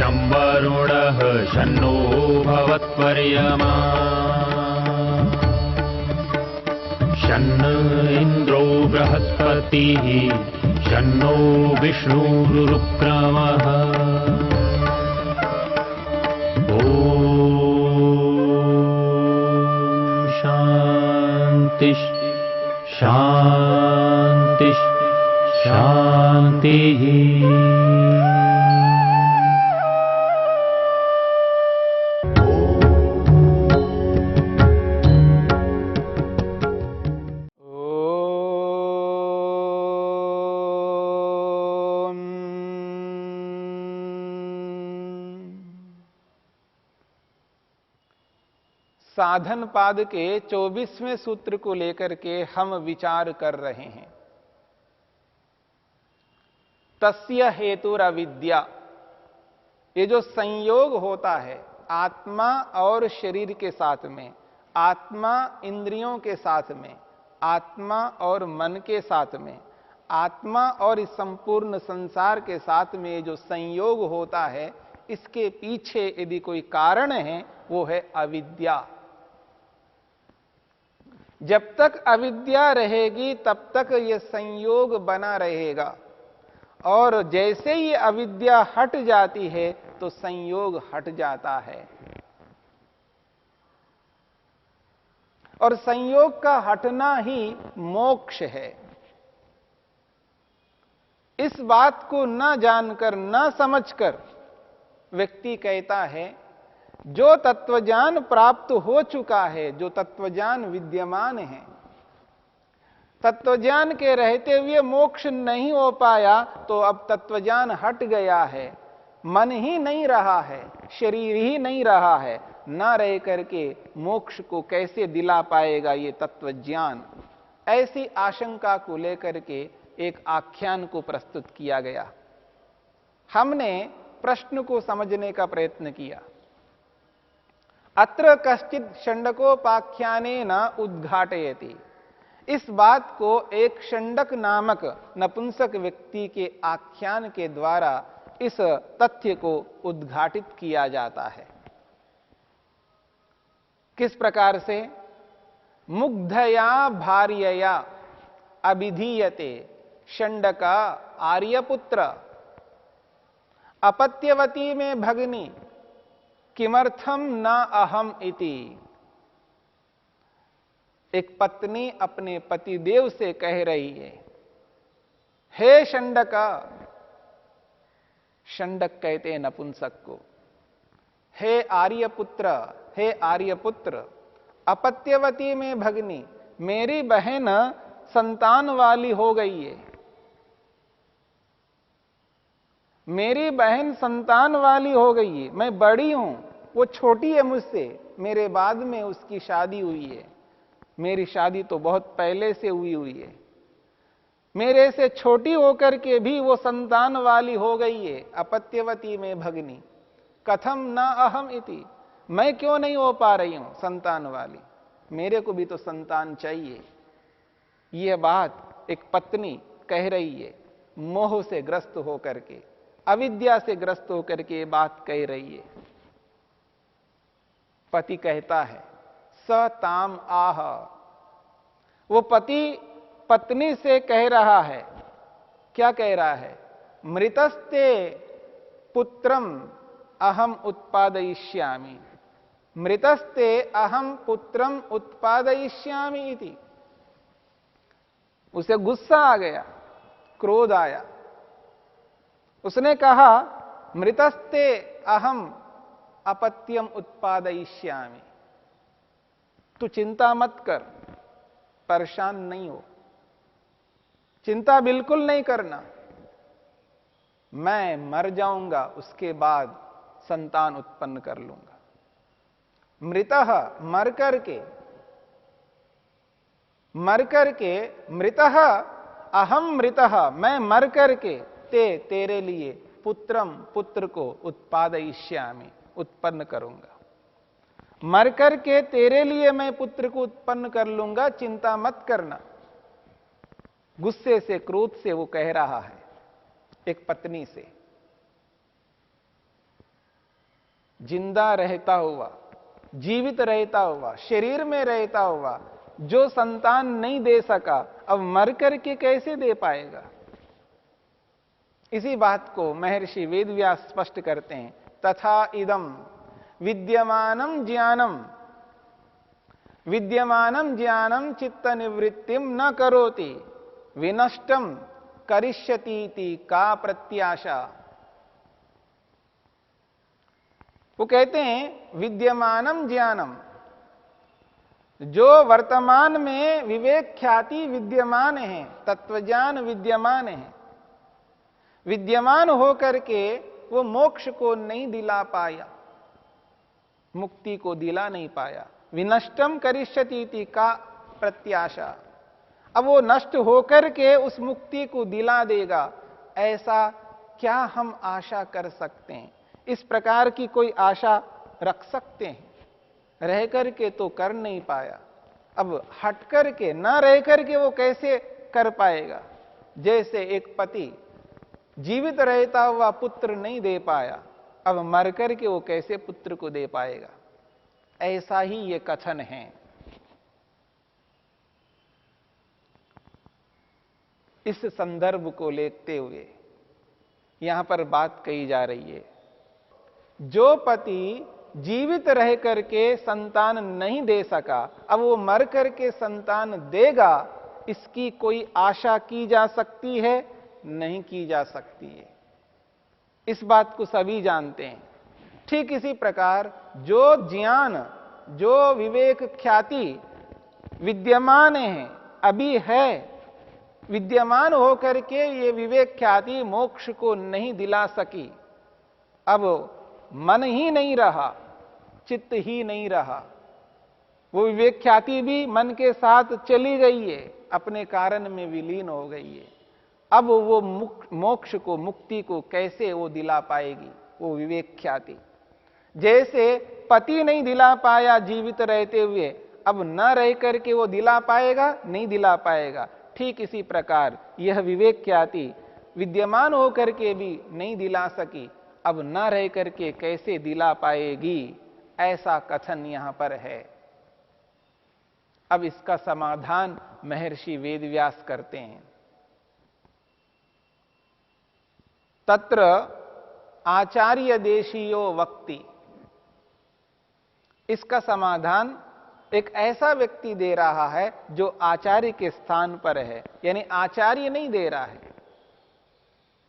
शं वरुणः शन्नो भवत्वर्यमा शन्न इन्द्रो बृहस्पतिः शन्नो विष्णुरुक्रमः ॐ शान्ति शान्ति शान्तिः। साधन पाद के 24वें सूत्र को लेकर के हम विचार कर रहे हैं। तस्य हेतुरविद्या, ये जो संयोग होता है आत्मा और शरीर के साथ में, आत्मा इंद्रियों के साथ में, आत्मा और मन के साथ में, आत्मा और इस संपूर्ण संसार के साथ में जो संयोग होता है, इसके पीछे यदि कोई कारण है वो है अविद्या। जब तक अविद्या रहेगी तब तक यह संयोग बना रहेगा, और जैसे ही अविद्या हट जाती है तो संयोग हट जाता है। और संयोग का हटना ही मोक्ष है। इस बात को न जानकर, न समझकर व्यक्ति कहता है जो तत्वज्ञान प्राप्त हो चुका है, जो तत्वज्ञान विद्यमान है, तत्वज्ञान के रहते हुए मोक्ष नहीं हो पाया, तो अब तत्वज्ञान हट गया है, मन ही नहीं रहा है, शरीर ही नहीं रहा है, न रह करके मोक्ष को कैसे दिला पाएगा ये तत्वज्ञान। ऐसी आशंका को लेकर के एक आख्यान को प्रस्तुत किया गया। हमने प्रश्न को समझने का प्रयत्न किया। अत्र कश्चित् षण्डकोपाख्यानेन उद्घाटयति, इस बात को एक षण्डक नामक नपुंसक व्यक्ति के आख्यान के द्वारा इस तथ्य को उद्घाटित किया जाता है। किस प्रकार से? मुग्धया भार्यया अभिधीयते षण्डका आर्यपुत्र अपत्यवती में भगनी किमर्थम न अहम इति। एक पत्नी अपने पतिदेव से कह रही है, हे षण्डका, षण्डक कहते हैं नपुंसक को, हे आर्यपुत्र, हे आर्यपुत्र, अपत्यवती में भगनी, मेरी बहन संतान वाली हो गई है, मेरी बहन संतान वाली हो गई है, मैं बड़ी हूं, वो छोटी है मुझसे, मेरे बाद में उसकी शादी हुई है, मेरी शादी तो बहुत पहले से हुई है, मेरे से छोटी होकर के भी वो संतान वाली हो गई है, अपत्यवती में भगनी, कथम न अहम इति, मैं क्यों नहीं हो पा रही हूं संतान वाली, मेरे को भी तो संतान चाहिए। यह बात एक पत्नी कह रही है, मोह से ग्रस्त होकर के, अविद्या से ग्रस्त होकर के बात कह रही है। पति कहता है स ताम आह, वो पति पत्नी से कह रहा है, क्या कह रहा है? मृतस्ते पुत्रम अहम उत्पादयिष्यामि, मृतस्ते अहम पुत्रम उत्पादयिष्यामि इति। उसे गुस्सा आ गया, क्रोध आया, उसने कहा मृतस्ते अहम अपत्यम उत्पादयिष्यामि, तू चिंता मत कर, परेशान नहीं हो, चिंता बिल्कुल नहीं करना, मैं मर जाऊंगा, उसके बाद संतान उत्पन्न कर लूंगा। मृतः मर करके, मृतः अहम मृतः, मैं मर करके, तेरे लिए पुत्रम, पुत्र को उत्पादयिष्यामि, उत्पन्न करूंगा, मर करके तेरे लिए मैं पुत्र को उत्पन्न कर लूंगा, चिंता मत करना। गुस्से से, क्रोध से वो कह रहा है एक पत्नी से। जिंदा रहता हुआ, जीवित रहता हुआ, शरीर में रहता हुआ जो संतान नहीं दे सका, अब मर करके कैसे दे पाएगा? इसी बात को महर्षि वेदव्यास स्पष्ट करते हैं। तथा इदम विद्यमानम ज्ञानम चित्त निवृत्तिम न करोति विनष्टम करिष्यतीति का प्रत्याशा। वो कहते हैं विद्यमानम ज्ञानम, जो वर्तमान में विवेक ख्याति विद्यमान है, तत्वज्ञान विद्यमान है, विद्यमान होकर के वो मोक्ष को नहीं दिला पाया, मुक्ति को दिला नहीं पाया। विनष्टम करिष्यतीति का प्रत्याशा, अब वो नष्ट होकर के उस मुक्ति को दिला देगा, ऐसा क्या हम आशा कर सकते हैं? इस प्रकार की कोई आशा रख सकते हैं? रह करके तो कर नहीं पाया, अब हट करके न रह करके वो कैसे कर पाएगा? जैसे एक पति जीवित रहता हुआ पुत्र नहीं दे पाया, अब मर करके वो कैसे पुत्र को दे पाएगा? ऐसा ही ये कथन है। इस संदर्भ को लेते हुए यहां पर बात कही जा रही है, जो पति जीवित रह करके संतान नहीं दे सका, अब वो मर करके संतान देगा, इसकी कोई आशा की जा सकती है? नहीं की जा सकती है। इस बात को सभी जानते हैं। ठीक इसी प्रकार जो ज्ञान, जो विवेक ख्याति विद्यमान है, अभी है, विद्यमान होकर के ये विवेक ख्याति मोक्ष को नहीं दिला सकी, अब मन ही नहीं रहा, चित्त ही नहीं रहा, वो विवेक ख्याति भी मन के साथ चली गई है, अपने कारण में विलीन हो गई है। अब वो मोक्ष को, मुक्ति को कैसे वो दिला पाएगी? वो विवेक ख्याति जैसे पति नहीं दिला पाया जीवित रहते हुए, अब न रह करके वो दिला पाएगा? नहीं दिला पाएगा। ठीक इसी प्रकार यह विवेक ख्याति विद्यमान होकर के भी नहीं दिला सकी, अब न रह करके कैसे दिला पाएगी? ऐसा कथन यहां पर है। अब इसका समाधान महर्षि वेदव्यास करते हैं। तत्र आचार्य देशीयो वक्ति, इसका समाधान एक ऐसा व्यक्ति दे रहा है जो आचार्य के स्थान पर है, यानी आचार्य नहीं दे रहा है।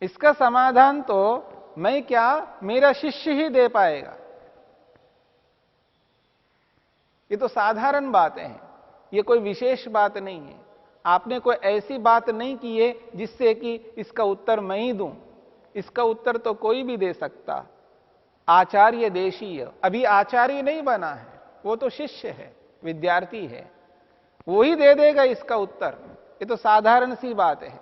इसका समाधान तो मैं क्या, मेरा शिष्य ही दे पाएगा। ये तो साधारण बातें हैं, ये कोई विशेष बात नहीं है। आपने कोई ऐसी बात नहीं की है जिससे कि इसका उत्तर मैं ही दूं। इसका उत्तर तो कोई भी दे सकता। आचार्य देशीय, अभी आचार्य नहीं बना है, वो तो शिष्य है, विद्यार्थी है, वो ही दे देगा इसका उत्तर। ये तो साधारण सी बात है।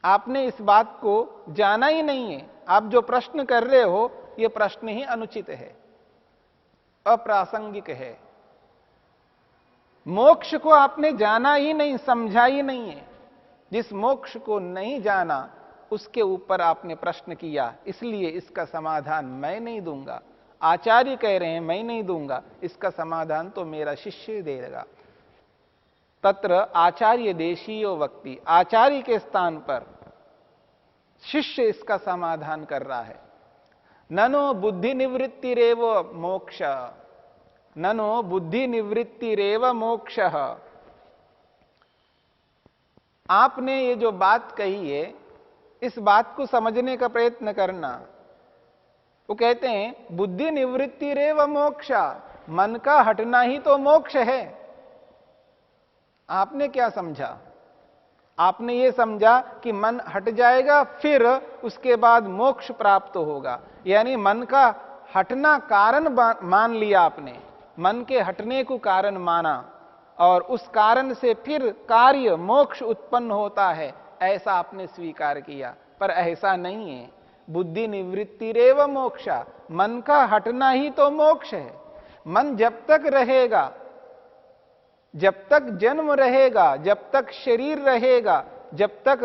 आपने इस बात को जाना ही नहीं है। आप जो प्रश्न कर रहे हो, ये प्रश्न ही अनुचित है, अप्रासंगिक है। मोक्ष को आपने जाना ही नहीं, समझा ही नहीं है। जिस मोक्ष को नहीं जाना, उसके ऊपर आपने प्रश्न किया, इसलिए इसका समाधान मैं नहीं दूंगा। आचार्य कह रहे हैं मैं नहीं दूंगा, इसका समाधान तो मेरा शिष्य देगा। तत्र आचार्य देशीयो वक्ति, आचार्य के स्थान पर शिष्य इसका समाधान कर रहा है। ननो बुद्धि निवृत्तिरेव मोक्ष, ननो बुद्धि निवृत्तिरेव मोक्ष। आपने ये जो बात कही है, इस बात को समझने का प्रयत्न करना। वो कहते हैं बुद्धि निवृत्तिरेव मोक्ष, मन का हटना ही तो मोक्ष है। आपने क्या समझा? आपने ये समझा कि मन हट जाएगा, फिर उसके बाद मोक्ष प्राप्त होगा, यानी मन का हटना कारण मान लिया आपने, मन के हटने को कारण माना, और उस कारण से फिर कार्य मोक्ष उत्पन्न होता है, ऐसा आपने स्वीकार किया। पर ऐसा नहीं है। बुद्धि निवृत्तिरेव मोक्षा, मन का हटना ही तो मोक्ष है। मन जब तक रहेगा, जब तक जन्म रहेगा, जब तक शरीर रहेगा, जब तक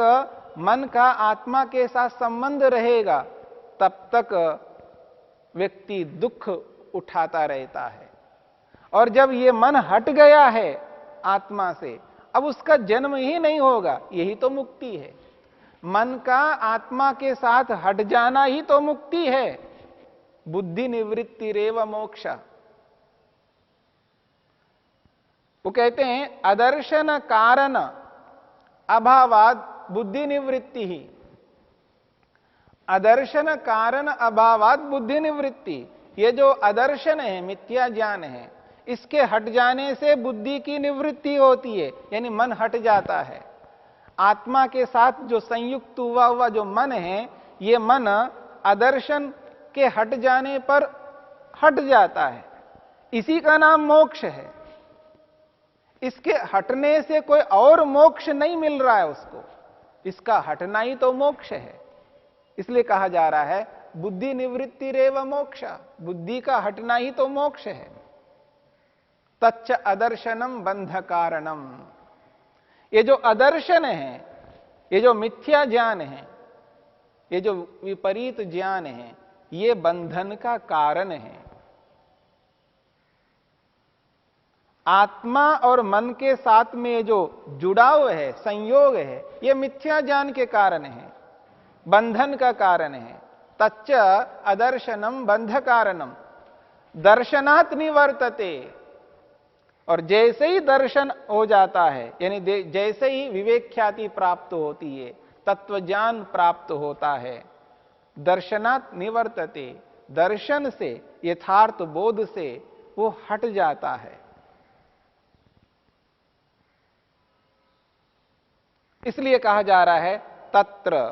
मन का आत्मा के साथ संबंध रहेगा, तब तक व्यक्ति दुख उठाता रहता है। और जब ये मन हट गया है आत्मा से, अब उसका जन्म ही नहीं होगा। यही तो मुक्ति है। मन का आत्मा के साथ हट जाना ही तो मुक्ति है। बुद्धि निवृत्ति रेव मोक्ष। वो कहते हैं अदर्शन कारण अभावाद बुद्धि निवृत्ति ही। अदर्शन कारण अभावाद बुद्धि निवृत्ति। ये जो अदर्शन है, मिथ्या ज्ञान है, इसके हट जाने से बुद्धि की निवृत्ति होती है, यानी मन हट जाता है। आत्मा के साथ जो संयुक्त हुआ जो मन है, ये मन अदर्शन के हट जाने पर हट जाता है। इसी का नाम मोक्ष है। इसके हटने से कोई और मोक्ष नहीं मिल रहा है उसको, इसका हटना ही तो मोक्ष है। इसलिए कहा जा रहा है बुद्धि निवृत्ति रेव मोक्ष। बुद्धि का हटना ही तो मोक्ष है। तच्च अदर्शनम बंध कारणम। ये जो अदर्शन है, ये जो मिथ्या ज्ञान है, ये जो विपरीत ज्ञान है, ये बंधन का कारण है। आत्मा और मन के साथ में जो जुड़ाव है, संयोग है, ये मिथ्या ज्ञान के कारण है, बंधन का कारण है। तच्च अदर्शनम बंध कारणम। दर्शनात् निवर्तते। और जैसे ही दर्शन हो जाता है, यानी जैसे ही विवेक ख्याति प्राप्त होती है, तत्व ज्ञान प्राप्त होता है, दर्शनात् निवर्तते, दर्शन से, यथार्थ बोध से वो हट जाता है। इसलिए कहा जा रहा है तत्र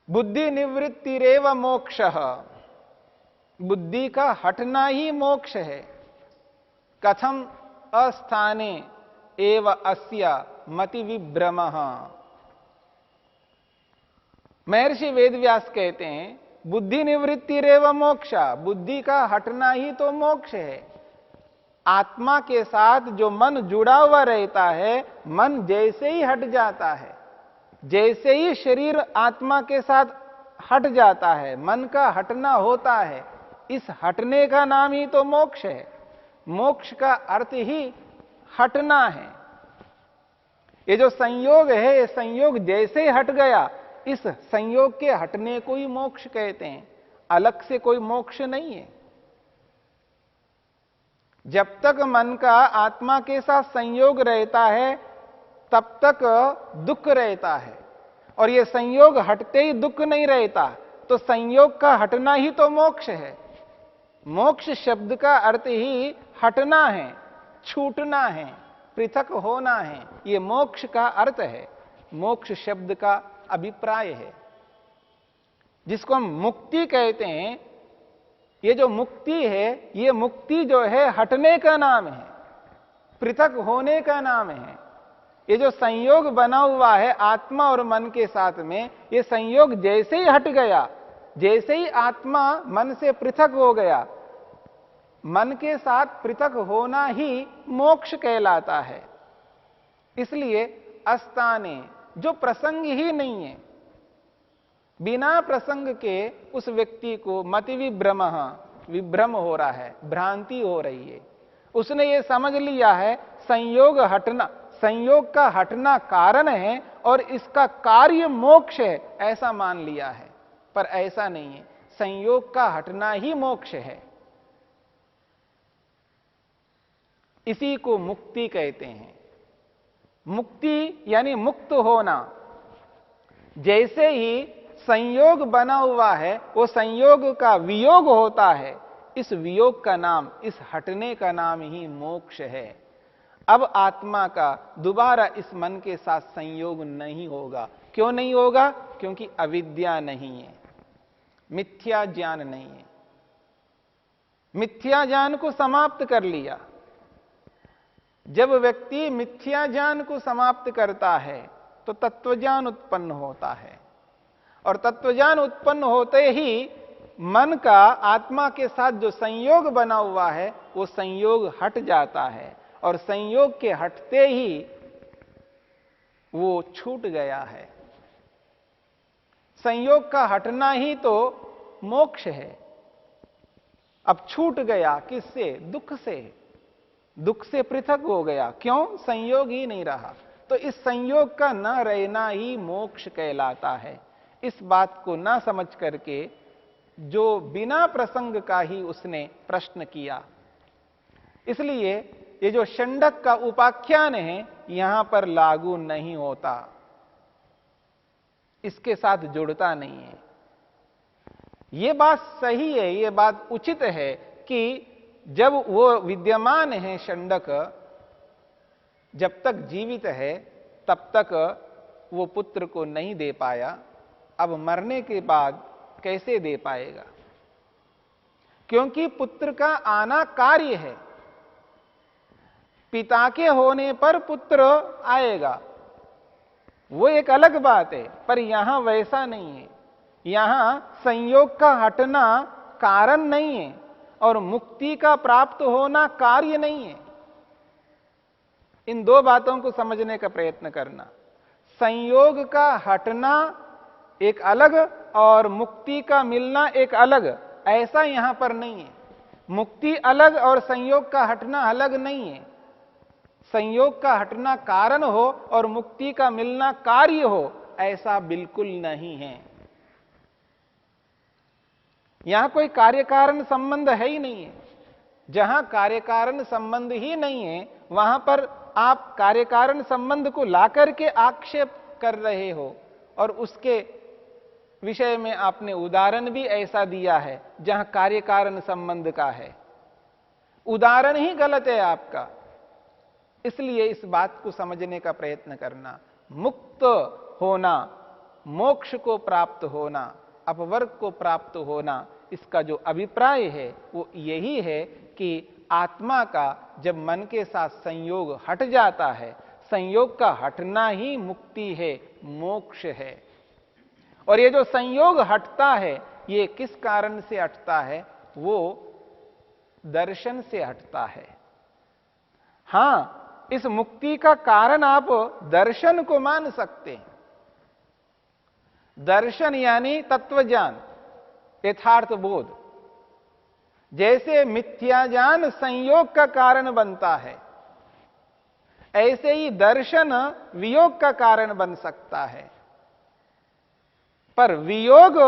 बुद्धि निवृत्तिरेव मोक्षः। बुद्धि का हटना ही मोक्ष है। कथम अस्थाने एव अस्य मति विभ्रमः। महर्षि वेदव्यास कहते हैं बुद्धि निवृत्तिरेव मोक्ष। बुद्धि का हटना ही तो मोक्ष है। आत्मा के साथ जो मन जुड़ा हुआ रहता है, मन जैसे ही हट जाता है, जैसे ही शरीर आत्मा के साथ हट जाता है, मन का हटना होता है, इस हटने का नाम ही तो मोक्ष है। मोक्ष का अर्थ ही हटना है। ये जो संयोग है, ये संयोग जैसे ही हट गया, इस संयोग के हटने को ही मोक्ष कहते हैं। अलग से कोई मोक्ष नहीं है। जब तक मन का आत्मा के साथ संयोग रहता है, तब तक दुख रहता है। और ये संयोग हटते ही दुख नहीं रहता, तो संयोग का हटना ही तो मोक्ष है। मोक्ष शब्द का अर्थ ही हटना है, छूटना है, पृथक होना है। ये मोक्ष का अर्थ है, मोक्ष शब्द का अभिप्राय है। जिसको हम मुक्ति कहते हैं, ये जो मुक्ति है, ये मुक्ति जो है हटने का नाम है, पृथक होने का नाम है। ये जो संयोग बना हुआ है आत्मा और मन के साथ में, ये संयोग जैसे ही हट गया, जैसे ही आत्मा मन से पृथक हो गया, मन के साथ पृथक होना ही मोक्ष कहलाता है। इसलिए अस्थाने, जो प्रसंग ही नहीं है, बिना प्रसंग के उस व्यक्ति को मति विभ्रम हो रहा है, भ्रांति हो रही है। उसने ये समझ लिया है संयोग हटना, संयोग का हटना कारण है और इसका कार्य मोक्ष है, ऐसा मान लिया है। पर ऐसा नहीं है। संयोग का हटना ही मोक्ष है। इसी को मुक्ति कहते हैं। मुक्ति यानी मुक्त होना। जैसे ही संयोग बना हुआ है, वो संयोग का वियोग होता है, इस वियोग का नाम, इस हटने का नाम ही मोक्ष है। अब आत्मा का दोबारा इस मन के साथ संयोग नहीं होगा। क्यों नहीं होगा? क्योंकि अविद्या नहीं है, मिथ्या ज्ञान नहीं है। मिथ्या ज्ञान को समाप्त कर लिया। जब व्यक्ति मिथ्या ज्ञान को समाप्त करता है तो तत्वज्ञान उत्पन्न होता है, और तत्वज्ञान उत्पन्न होते ही मन का आत्मा के साथ जो संयोग बना हुआ है, वो संयोग हट जाता है, और संयोग के हटते ही वो छूट गया है। संयोग का हटना ही तो मोक्ष है। अब छूट गया किससे? दुख से। दुख से पृथक हो गया। क्यों? संयोग ही नहीं रहा। तो इस संयोग का न रहना ही मोक्ष कहलाता है। इस बात को न समझ करके जो बिना प्रसंग का ही उसने प्रश्न किया, इसलिए ये जो षंडक का उपाख्यान है यहां पर लागू नहीं होता, इसके साथ जुड़ता नहीं है। ये बात सही है, ये बात उचित है कि जब वो विद्यमान है षंडक, जब तक जीवित है तब तक वो पुत्र को नहीं दे पाया, अब मरने के बाद कैसे दे पाएगा? क्योंकि पुत्र का आना कार्य है। पिता के होने पर पुत्र आएगा, वो एक अलग बात है, पर यहां वैसा नहीं है। यहां संयोग का हटना कारण नहीं है और मुक्ति का प्राप्त होना कार्य नहीं है। इन दो बातों को समझने का प्रयत्न करना। संयोग का हटना एक अलग और मुक्ति का मिलना एक अलग, ऐसा यहां पर नहीं है। मुक्ति अलग और संयोग का हटना अलग नहीं है। संयोग का हटना कारण हो और मुक्ति का मिलना कार्य हो, ऐसा बिल्कुल नहीं है। यहां कोई कार्य कारण संबंध है ही नहीं है। जहां कार्य कारण संबंध ही नहीं है वहां पर आप कार्य कारण संबंध को लाकर के आक्षेप कर रहे हो, और उसके विषय में आपने उदाहरण भी ऐसा दिया है जहां कार्य कारण संबंध का है। उदाहरण ही गलत है आपका। इसलिए इस बात को समझने का प्रयत्न करना। मुक्त होना, मोक्ष को प्राप्त होना, अपवर्ग को प्राप्त होना, इसका जो अभिप्राय है वो यही है कि आत्मा का जब मन के साथ संयोग हट जाता है, संयोग का हटना ही मुक्ति है, मोक्ष है। और ये जो संयोग हटता है ये किस कारण से हटता है? वो दर्शन से हटता है। हां, इस मुक्ति का कारण आप दर्शन को मान सकते हैं। दर्शन यानी तत्वज्ञान, यथार्थ बोध। जैसे मिथ्या ज्ञान संयोग का कारण बनता है, ऐसे ही दर्शन वियोग का कारण बन सकता है। पर वियोग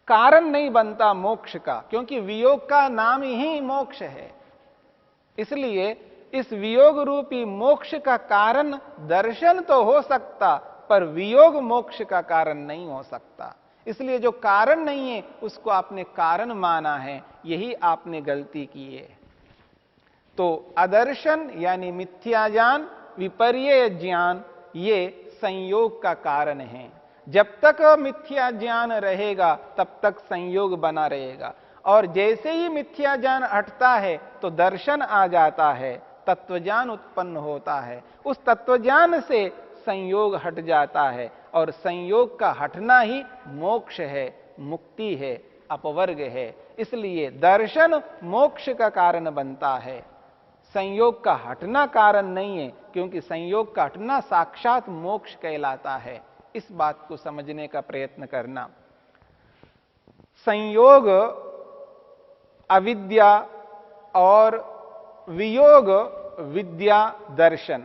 कारण नहीं बनता मोक्ष का, क्योंकि वियोग का नाम ही मोक्ष है। इसलिए इस वियोग रूपी मोक्ष का कारण दर्शन तो हो सकता, पर वियोग मोक्ष का कारण नहीं हो सकता। इसलिए जो कारण नहीं है उसको आपने कारण माना है, यही आपने गलती की है। तो अदर्शन यानी मिथ्या ज्ञान, विपर्य ज्ञान, ये संयोग का कारण है। जब तक मिथ्या ज्ञान रहेगा तब तक संयोग बना रहेगा, और जैसे ही मिथ्या ज्ञान हटता है तो दर्शन आ जाता है, तत्वज्ञान उत्पन्न होता है। उस तत्वज्ञान से संयोग हट जाता है, और संयोग का हटना ही मोक्ष है, मुक्ति है, अपवर्ग है। इसलिए दर्शन मोक्ष का कारण बनता है, संयोग का हटना कारण नहीं है, क्योंकि संयोग का हटना साक्षात मोक्ष कहलाता है। इस बात को समझने का प्रयत्न करना। संयोग अविद्या और वियोग विद्या दर्शन।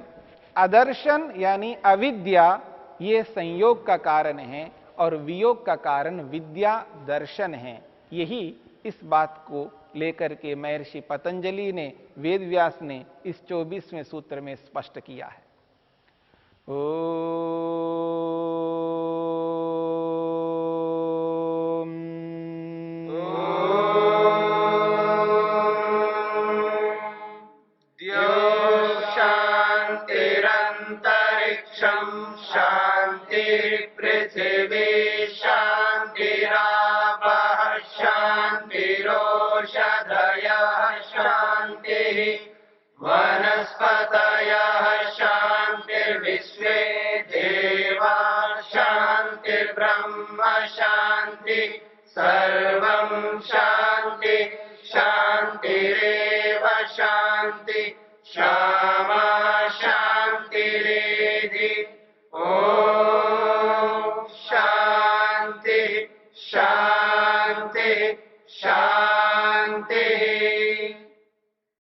अदर्शन यानी अविद्या ये संयोग का कारण है, और वियोग का कारण विद्या दर्शन है। यही इस बात को लेकर के महर्षि पतंजलि ने, वेदव्यास ने इस 24वें सूत्र में स्पष्ट किया है। शांतिरंतरिक्षं शांतिर्पृथिवी शांतिरापः शांतिरोषधयः शांतिः वनस्पतयः शांतिर्विश्वे देवा शांतिर्ब्रह्म शांति सर्वं शांति शांतिरेव शांति क्षमा शांतिरेधि। ओम शांति शांति शांति